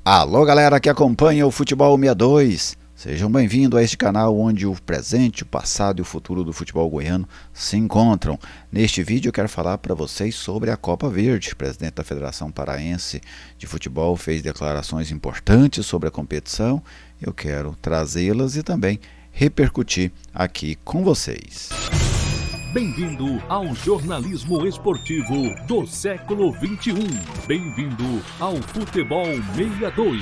Alô galera que acompanha o Futebol 62, sejam bem-vindos a este canal onde o presente, o passado e o futuro do futebol goiano se encontram. Neste vídeo eu quero falar para vocês sobre a Copa Verde. O presidente da Federação Paraense de Futebol fez declarações importantes sobre a competição. Eu quero trazê-las e também repercutir aqui com vocês. Bem-vindo ao jornalismo esportivo do século XXI. Bem-vindo ao Futebol 62.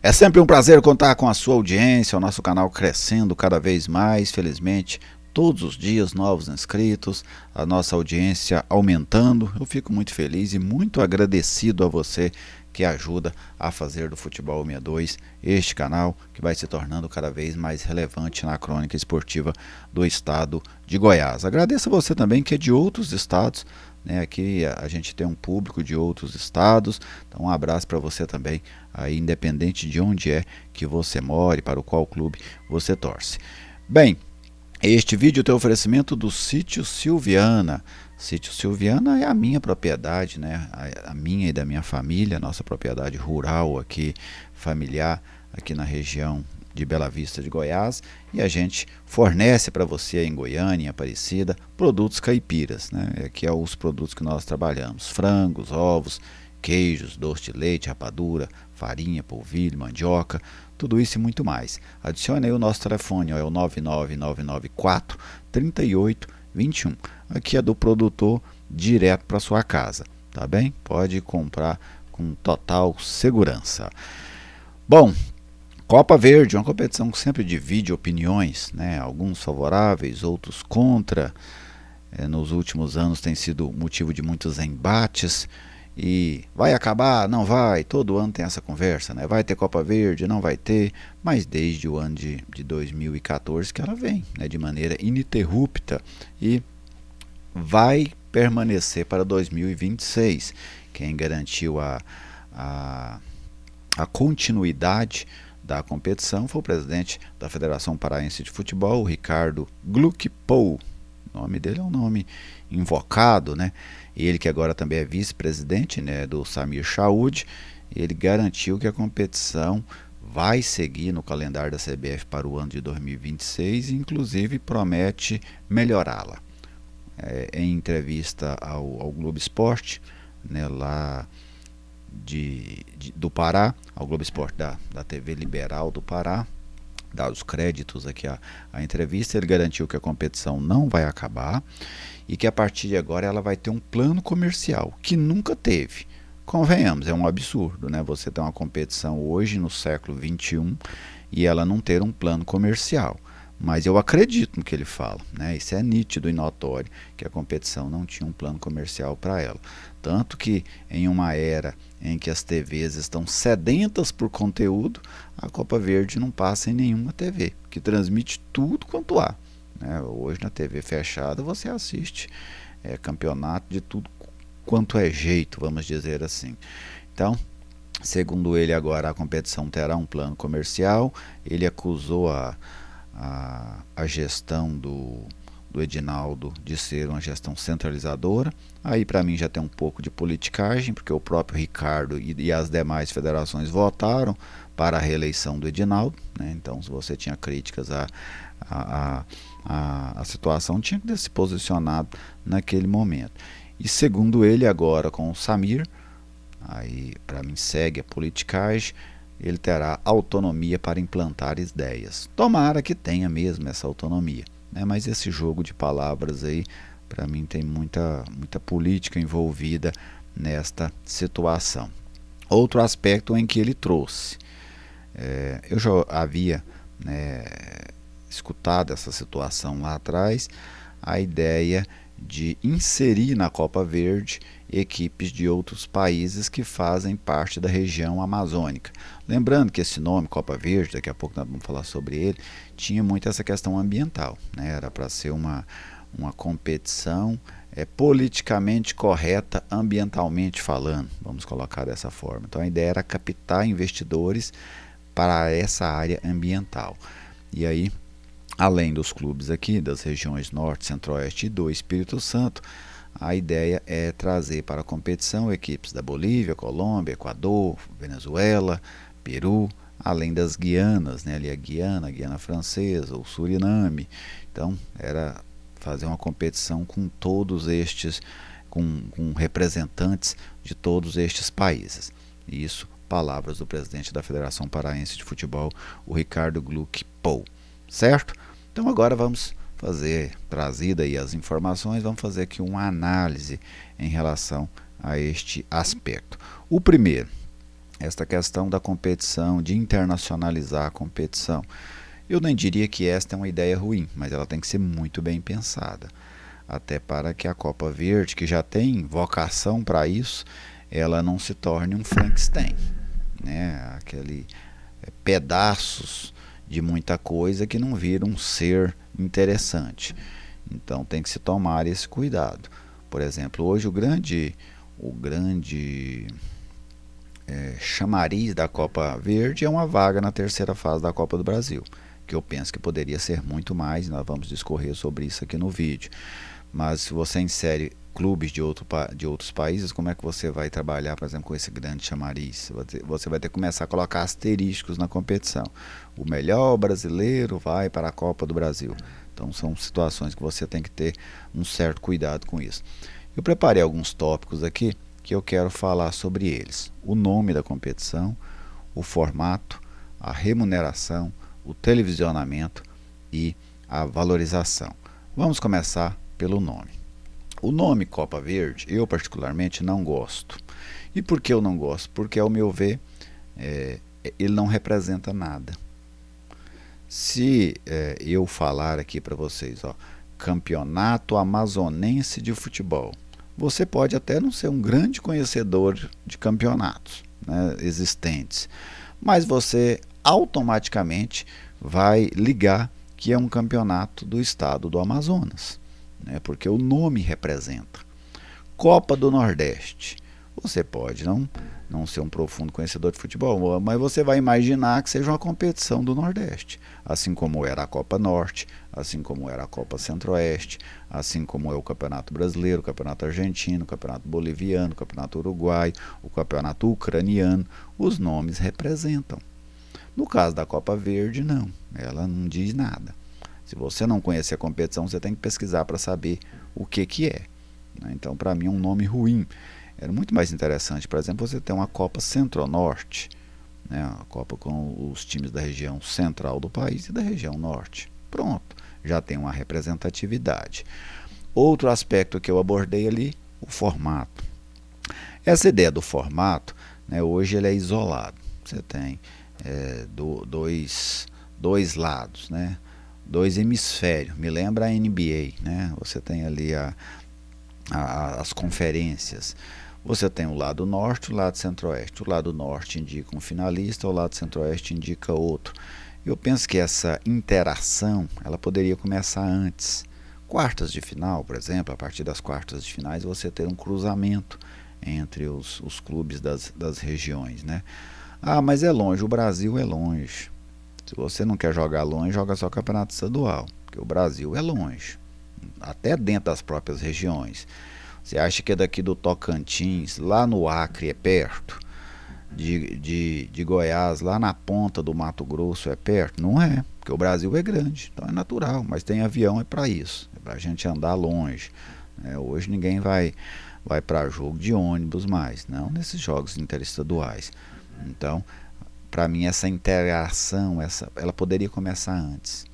É sempre um prazer contar com a sua audiência, o nosso canal crescendo cada vez mais, felizmente, todos os dias novos inscritos, a nossa audiência aumentando. Eu fico muito feliz e muito agradecido a você que ajuda a fazer do Futebol 62 este canal que vai se tornando cada vez mais relevante na crônica esportiva do estado de Goiás. Agradeço a você também que é de outros estados, né? Aqui a gente tem um público de outros estados, então um abraço para você também, aí, independente de onde é que você mora e para o qual clube você torce. Bem, este vídeo tem oferecimento do Sítio Silviana. Sítio Silviana é a minha propriedade, né? A minha e da minha família, nossa propriedade rural aqui, familiar, aqui na região de Bela Vista de Goiás, e a gente fornece para você em Goiânia, em Aparecida, produtos caipiras, né? Aqui é os produtos que nós trabalhamos: frangos, ovos, queijos, doce de leite, rapadura, farinha, polvilho, mandioca, tudo isso e muito mais. Adicione aí o nosso telefone, é o 99994 3821. Aqui é do produtor direto para sua casa, tá bem? Pode comprar com total segurança. Bom, Copa Verde, uma competição que sempre divide opiniões, né? Alguns favoráveis, outros contra. Nos últimos anos tem sido motivo de muitos embates. E vai acabar? Não vai? Todo ano tem essa conversa, né? Vai ter Copa Verde? Não vai ter? Mas desde o ano de 2014 que ela vem, né? De maneira ininterrupta, e vai permanecer para 2026. Quem garantiu a continuidade da competição foi o presidente da Federação Paraense de Futebol, o Ricardo Gluckpou. O nome dele é um nome invocado, né? Ele que agora também é vice-presidente, né, do Samir Chaud. Ele garantiu que a competição vai seguir no calendário da CBF para o ano de 2026 e inclusive promete melhorá-la. Em entrevista ao Globo Esporte, né, lá do Pará, ao Globo Esporte da TV Liberal do Pará, dados créditos aqui à entrevista, ele garantiu que a competição não vai acabar e que a partir de agora ela vai ter um plano comercial, que nunca teve. Convenhamos, é um absurdo, né? Você ter uma competição hoje no século XXI e ela não ter um plano comercial. Mas eu acredito no que ele fala, né? Isso é nítido e notório, que a competição não tinha um plano comercial para ela. Tanto que em uma era em que as TVs estão sedentas por conteúdo, a Copa Verde não passa em nenhuma TV, que transmite tudo quanto há, né? Hoje na TV fechada você assiste campeonato de tudo quanto é jeito, vamos dizer assim. Então, segundo ele, agora a competição terá um plano comercial. Ele acusou a gestão do Edinaldo de ser uma gestão centralizadora. Aí para mim já tem um pouco de politicagem, porque o próprio Ricardo e as demais federações votaram para a reeleição do Edinaldo, né? Então, se você tinha críticas à situação, tinha que ter se posicionado naquele momento. E segundo ele, agora com o Samir, aí para mim segue a politicagem, ele terá autonomia para implantar ideias. Tomara que tenha mesmo essa autonomia, né? Mas esse jogo de palavras aí, para mim, tem muita política envolvida nesta situação. Outro aspecto em que ele trouxe, eu já havia, né, escutado essa situação lá atrás, a ideia de inserir na Copa Verde equipes de outros países que fazem parte da região amazônica. Lembrando que esse nome, Copa Verde, daqui a pouco nós vamos falar sobre ele, tinha muito essa questão ambiental, né? Era para ser uma competição politicamente correta, ambientalmente falando, vamos colocar dessa forma. Então a ideia era captar investidores para essa área ambiental. E aí, além dos clubes aqui das regiões Norte, Centro-Oeste e do Espírito Santo, a ideia é trazer para a competição equipes da Bolívia, Colômbia, Equador, Venezuela, Peru, além das Guianas, né? Ali a Guiana Francesa, o Suriname. Então, era fazer uma competição com todos estes, com representantes de todos estes países. Isso, palavras do presidente da Federação Paraense de Futebol, o Ricardo Gluck Pou, certo? Então agora vamos trazida aí as informações, vamos fazer aqui uma análise em relação a este aspecto. O primeiro, esta questão da competição, de internacionalizar a competição. Eu nem diria que esta é uma ideia ruim, mas ela tem que ser muito bem pensada. Até para que a Copa Verde, que já tem vocação para isso, ela não se torne um Frankenstein, né? Aquele pedaços de muita coisa que não vira um ser interessante. Então tem que se tomar esse cuidado. Por exemplo, hoje o grande chamariz da Copa Verde é uma vaga na terceira fase da Copa do Brasil, que eu penso que poderia ser muito mais, nós vamos discorrer sobre isso aqui no vídeo. Mas se você insere clubes de outros países, como é que você vai trabalhar, por exemplo, com esse grande chamariz? Você vai ter que começar a colocar asteriscos na competição. O melhor brasileiro vai para a Copa do Brasil. Então são situações que você tem que ter um certo cuidado com isso. Eu preparei alguns tópicos aqui que eu quero falar sobre eles. O nome da competição, o formato, a remuneração, o televisionamento e a valorização. Vamos começar pelo nome. O nome Copa Verde, eu particularmente não gosto. E por que eu não gosto? Porque, ao meu ver, ele não representa nada. Se eu falar aqui para vocês, Campeonato Amazonense de Futebol, você pode até não ser um grande conhecedor de campeonatos, né, existentes, mas você automaticamente vai ligar que é um campeonato do estado do Amazonas, né, porque o nome representa. Copa do Nordeste, você pode não ser um profundo conhecedor de futebol, mas você vai imaginar que seja uma competição do Nordeste, assim como era a Copa Norte, assim como era a Copa Centro-Oeste, assim como é o Campeonato Brasileiro, o Campeonato Argentino, o Campeonato Boliviano, o Campeonato Uruguaio, o Campeonato Ucraniano. Os nomes representam. No caso da Copa Verde, não, ela não diz nada. Se você não conhecer a competição, você tem que pesquisar para saber o que é. Então, para mim, é um nome ruim. Era muito mais interessante, por exemplo, você ter uma Copa Centro-Norte, né, a Copa com os times da região central do país e da região norte. Pronto, já tem uma representatividade. Outro aspecto que eu abordei ali, o formato. Essa ideia do formato, né, hoje ele é isolado. Você tem dois lados, né, dois hemisférios. Me lembra a NBA, né? Você tem ali as conferências. Você tem o lado norte e o lado centro-oeste. O lado norte indica um finalista, o lado centro-oeste indica outro. Eu penso que essa interação ela poderia começar antes. Quartas de final, por exemplo, a partir das quartas de finais você ter um cruzamento entre os clubes das regiões, né? Ah, mas é longe, o Brasil é longe. Se você não quer jogar longe, joga só campeonato estadual, porque o Brasil é longe, até dentro das próprias regiões. Você acha que daqui do Tocantins, lá no Acre, é perto? De Goiás, lá na ponta do Mato Grosso, é perto? Não é, porque o Brasil é grande, então é natural, mas tem avião, é para isso, é para a gente andar longe. Hoje ninguém vai para jogo de ônibus mais, não nesses jogos interestaduais. Então, para mim, essa interação, ela poderia começar antes.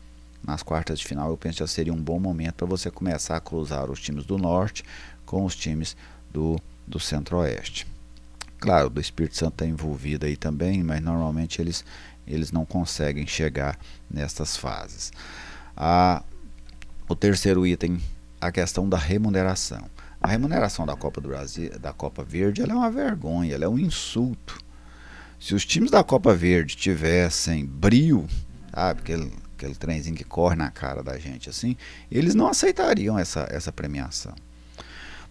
Nas quartas de final, eu penso que já seria um bom momento para você começar a cruzar os times do Norte com os times do Centro-Oeste. Claro, do Espírito Santo está envolvido aí também, mas normalmente eles não conseguem chegar nessas fases. O terceiro item, a questão da remuneração. A remuneração da Copa do Brasil, da Copa Verde, ela é uma vergonha, ela é um insulto. Se os times da Copa Verde tivessem brio, sabe, aquele trenzinho que corre na cara da gente assim, eles não aceitariam essa premiação.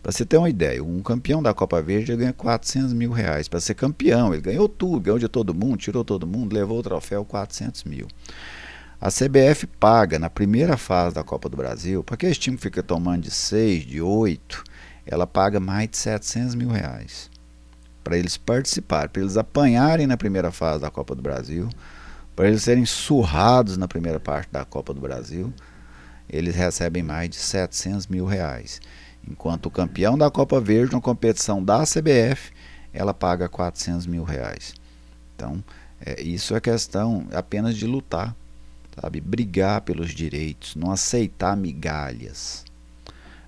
Para você ter uma ideia, um campeão da Copa Verde ganha R$400 mil. Para ser campeão, ele ganhou tudo, ganhou de todo mundo, tirou todo mundo, levou o troféu, R$400 mil. A CBF paga na primeira fase da Copa do Brasil, para aquele time que fica tomando de 6, de 8, ela paga mais de 700 mil reais para eles participarem, para eles apanharem na primeira fase da Copa do Brasil, para eles serem surrados na primeira parte da Copa do Brasil. Eles recebem mais de 700 mil reais. Enquanto o campeão da Copa Verde, na competição da CBF, ela paga 400 mil reais. Então, isso é questão apenas de lutar, sabe? Brigar pelos direitos, não aceitar migalhas.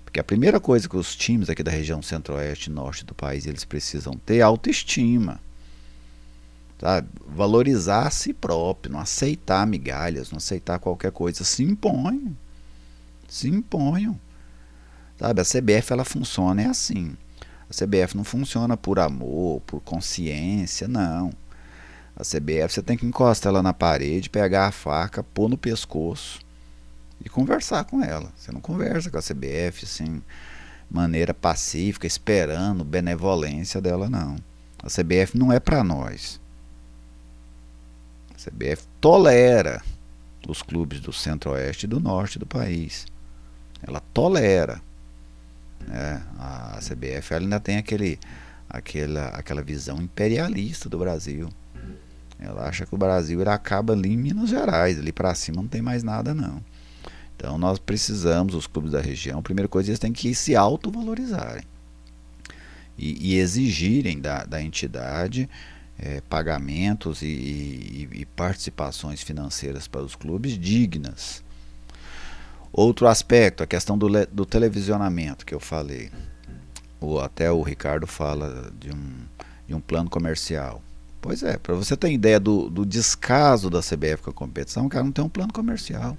Porque a primeira coisa que os times aqui da região centro-oeste e norte do país eles precisam ter é autoestima. Sabe? Valorizar a si próprio, não aceitar migalhas, não aceitar qualquer coisa. Se imponham. Se imponham. Sabe? A CBF ela funciona assim. A CBF não funciona por amor, por consciência, não. A CBF você tem que encostar ela na parede, pegar a faca, pôr no pescoço e conversar com ela. Você não conversa com a CBF assim, maneira pacífica, esperando benevolência dela, não. A CBF não é para nós. A CBF tolera os clubes do centro-oeste e do norte do país. Ela tolera. A CBF ela ainda tem aquela visão imperialista do Brasil. Ela acha que o Brasil ele acaba ali em Minas Gerais, ali para cima não tem mais nada não. Então nós precisamos, os clubes da região, a primeira coisa eles têm que se autovalorizarem e exigirem da entidade pagamentos e participações financeiras para os clubes dignas. Outro aspecto, a questão do televisionamento que eu falei. Até o Ricardo fala de um plano comercial. Pois é, para você ter ideia do descaso da CBF com a competição, o cara não tem um plano comercial.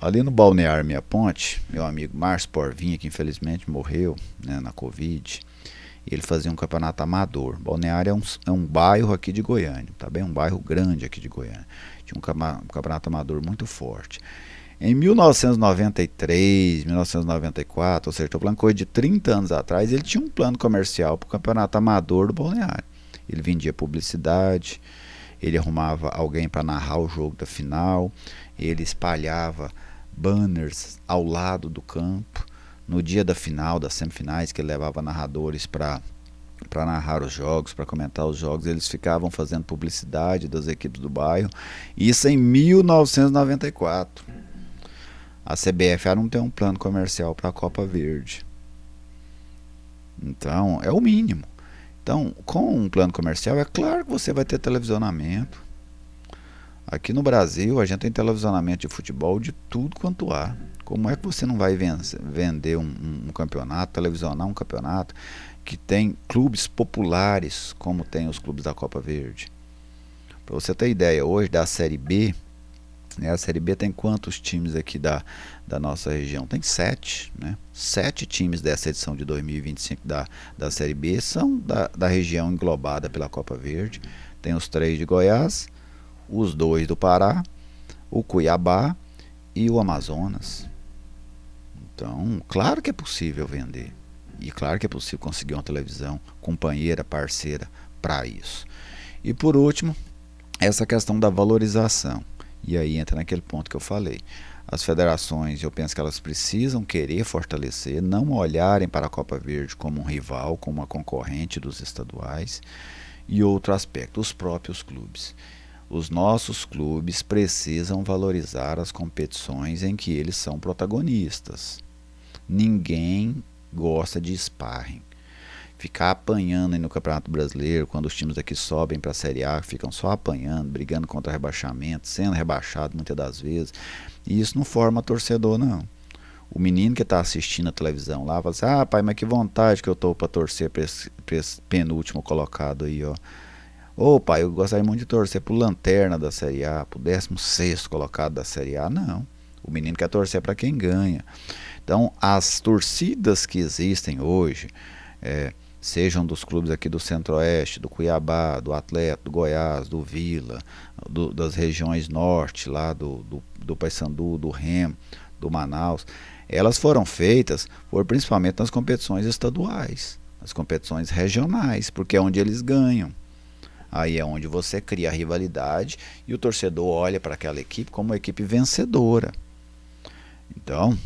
Ali no Balneário Minha Ponte, meu amigo Márcio Porvinha, que infelizmente morreu, né, na Covid, ele fazia um campeonato amador. Balneário é um bairro aqui de Goiânia, tá bem? Um bairro grande aqui de Goiânia. Tinha um campeonato amador muito forte. Em 1993, 1994, ou seja, estou falando coisa de 30 anos atrás, ele tinha um plano comercial para o campeonato amador do Balneário. Ele vendia publicidade, ele arrumava alguém para narrar o jogo da final, ele espalhava banners ao lado do campo. No dia da final, das semifinais, que ele levava narradores para narrar os jogos, para comentar os jogos, eles ficavam fazendo publicidade das equipes do bairro. Isso em 1994. A CBF não tem um plano comercial para a Copa Verde. Então, é o mínimo. Então, com um plano comercial, é claro que você vai ter televisionamento. Aqui no Brasil, a gente tem televisionamento de futebol de tudo quanto há. Como é que você não vai vender um campeonato, televisionar um campeonato que tem clubes populares, como tem os clubes da Copa Verde? Para você ter ideia, hoje da Série B, né, a Série B tem quantos times aqui da nossa região? Tem 7, né? 7 times dessa edição de 2025 da Série B são da região englobada pela Copa Verde. Tem os 3 de Goiás, os 2 do Pará, o Cuiabá e o Amazonas. Então, claro que é possível vender. E claro que é possível conseguir uma televisão companheira, parceira para isso. E por último, essa questão da valorização. E aí entra naquele ponto que eu falei. As federações, eu penso que elas precisam querer fortalecer, não olharem para a Copa Verde como um rival, como uma concorrente dos estaduais. E outro aspecto, os próprios clubes. Os nossos clubes precisam valorizar as competições em que eles são protagonistas. Ninguém gosta de sparring. Ficar apanhando aí no Campeonato Brasileiro, quando os times aqui sobem para a Série A, ficam só apanhando, brigando contra rebaixamento, sendo rebaixado muitas das vezes. E isso não forma torcedor, não. O menino que está assistindo a televisão lá fala assim: ah, pai, mas que vontade que eu estou para torcer para esse penúltimo colocado aí, ó. Ô pai, eu gostaria muito de torcer pro Lanterna da Série A, pro 16º colocado da Série A. Não, o menino quer torcer para quem ganha. Então, as torcidas que existem hoje, sejam dos clubes aqui do Centro-Oeste, do Cuiabá, do Atlético, do Goiás, do Vila, das regiões norte, lá do Paysandu, do Remo, do Manaus, elas foram feitas principalmente nas competições estaduais, nas competições regionais, porque é onde eles ganham. Aí é onde você cria a rivalidade e o torcedor olha para aquela equipe como uma equipe vencedora. Então,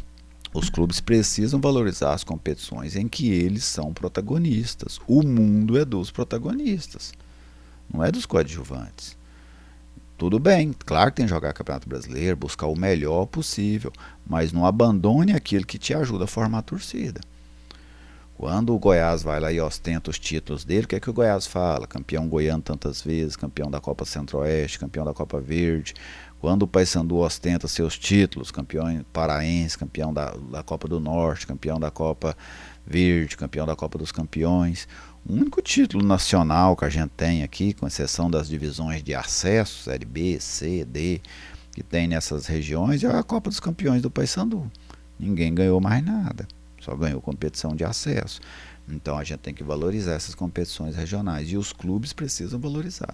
Os clubes precisam valorizar as competições em que eles são protagonistas. O mundo é dos protagonistas, não é dos coadjuvantes. Tudo bem, claro que tem que jogar Campeonato Brasileiro, buscar o melhor possível, mas não abandone aquilo que te ajuda a formar a torcida. Quando o Goiás vai lá e ostenta os títulos dele, o que é que o Goiás fala? Campeão goiano tantas vezes, campeão da Copa Centro-Oeste, campeão da Copa Verde. Quando o Paysandu ostenta seus títulos, campeão paraense, campeão da Copa do Norte, campeão da Copa Verde, campeão da Copa dos Campeões. O único título nacional que a gente tem aqui, com exceção das divisões de acesso, Série B, C, D, que tem nessas regiões, é a Copa dos Campeões do Paysandu. Ninguém ganhou mais nada. Só ganhou competição de acesso. Então a gente tem que valorizar essas competições regionais e os clubes precisam valorizar.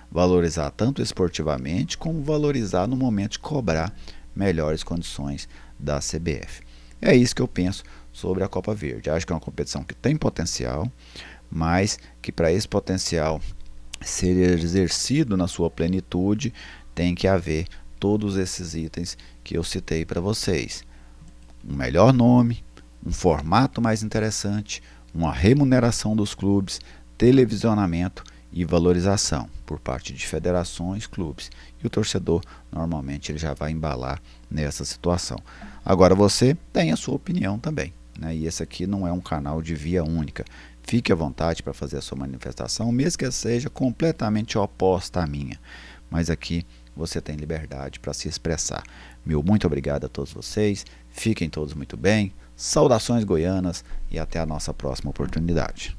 Valorizar tanto esportivamente como valorizar no momento de cobrar melhores condições da CBF. É isso que eu penso sobre a Copa Verde. Acho que é uma competição que tem potencial, mas que para esse potencial ser exercido na sua plenitude tem que haver todos esses itens que eu citei para vocês. Um melhor nome, um formato mais interessante, uma remuneração dos clubes, televisionamento e valorização por parte de federações, clubes. E o torcedor, normalmente, ele já vai embalar nessa situação. Agora você tem a sua opinião também, né? E esse aqui não é um canal de via única. Fique à vontade para fazer a sua manifestação, mesmo que seja completamente oposta à minha. Mas aqui você tem liberdade para se expressar. Meu muito obrigado a todos vocês. Fiquem todos muito bem. Saudações goianas e até a nossa próxima oportunidade.